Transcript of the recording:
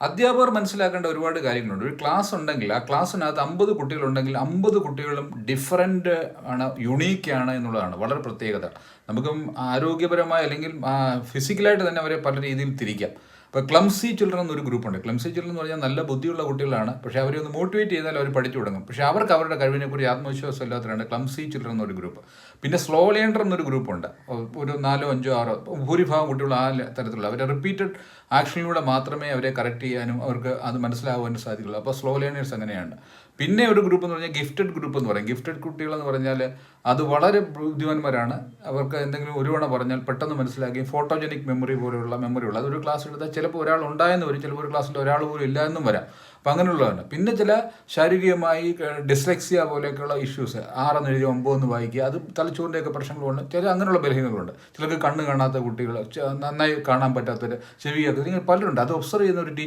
അധ്യാപകർ മനസ്സിലാക്കേണ്ട ഒരുപാട് കാര്യങ്ങളുണ്ട്. ഒരു ക്ലാസ് ഉണ്ടെങ്കിൽ ആ ക്ലാസ്സിനകത്ത് 50 കുട്ടികളുണ്ടെങ്കിൽ 50 കുട്ടികളും ഡിഫറൻറ്റ് ആണ്, യുണീക്കാണ് എന്നുള്ളതാണ് വളരെ പ്രത്യേകത. നമുക്കും ആരോഗ്യപരമായ അല്ലെങ്കിൽ ഫിസിക്കലായിട്ട് തന്നെ അവരെ പല രീതിയിൽ തിരിക്കാം. ഇപ്പോൾ ക്ലംസി ചിൽഡ്രൻ എന്നൊരു ഗ്രൂപ്പുണ്ട്. ക്ലംസി ചിൽഡ്രൻ എന്ന് പറഞ്ഞാൽ നല്ല ബുദ്ധിയുള്ള കുട്ടികളാണ്, പക്ഷേ അവരെ ഒന്ന് മോട്ടിവേറ്റ് ചെയ്താൽ അവർ പഠിച്ചു തുടങ്ങും. പക്ഷേ അവർക്ക് അവരുടെ കഴിവിനെക്കുറിച്ച് ആത്മവിശ്വാസം ഇല്ലാത്തവരാണ് ക്ലംസി ചിൽഡ്രൻ എന്നൊരു ഗ്രൂപ്പ്. പിന്നെ സ്ലോ ലേണർ എന്നൊരു ഗ്രൂപ്പുണ്ട്. ഒരു 4, 5, 6 ഭൂരിഭാഗം കുട്ടികൾ ആ തരത്തിലുള്ള അവരെ റിപ്പീറ്റഡ് ആക്ഷനിലൂടെ മാത്രമേ അവരെ കറക്റ്റ് ചെയ്യാനും അവർക്ക് അത് മനസ്സിലാകാനും സാധിക്കുള്ളൂ. അപ്പോൾ സ്ലോ ലേണേഴ്സ് അങ്ങനെയാണ്. പിന്നെ ഒരു ഗ്രൂപ്പ് എന്ന് പറഞ്ഞാൽ ഗിഫ്റ്റഡ് ഗ്രൂപ്പ് എന്ന് പറയും. ഗിഫ്റ്റഡ് കുട്ടികളെന്ന് പറഞ്ഞാൽ അത് വളരെ ബുദ്ധിമാന്മാരാണ്. അവർക്ക് എന്തെങ്കിലും ഒരു തവണ പറഞ്ഞാൽ പെട്ടെന്ന് മനസ്സിലാക്കുകയും ഫോട്ടോജനിക് മെമ്മറി പോലെയുള്ള മെമ്മറിയുള്ള അതൊരു ക്ലാസ് എടുത്താൽ ചിലപ്പോൾ ഒരാൾ ഉണ്ടായെന്ന് വരും, ചിലപ്പോൾ ഒരു ക്ലാസ്സിൽ ഒരാൾ പോലും ഇല്ല എന്നും വരാം. അപ്പം അങ്ങനെയുള്ളതാണ്. പിന്നെ ചില ശാരീരികമായി ഡിസ്ലെക്സിയ പോലെയൊക്കെയുള്ള ഇഷ്യൂസ്, 6 എന്ന് എഴുതി 9 എന്ന് വായിക്കുക, അത് തലച്ചോറിൻ്റെയൊക്കെ പ്രശ്നങ്ങളുണ്ട്. ചില അങ്ങനെയുള്ള ബലഹീനതകളുണ്ട്. ചിലർക്ക് കണ്ണ് കാണാത്ത കുട്ടികൾ, നന്നായി കാണാൻ പറ്റാത്തവർ, ചെവി കേൾക്കുന്നത്, ഇങ്ങനെ പലരുണ്ട്. അത് ഒബ്സർവ് ചെയ്യുന്ന ഒരു ടീച്ചർ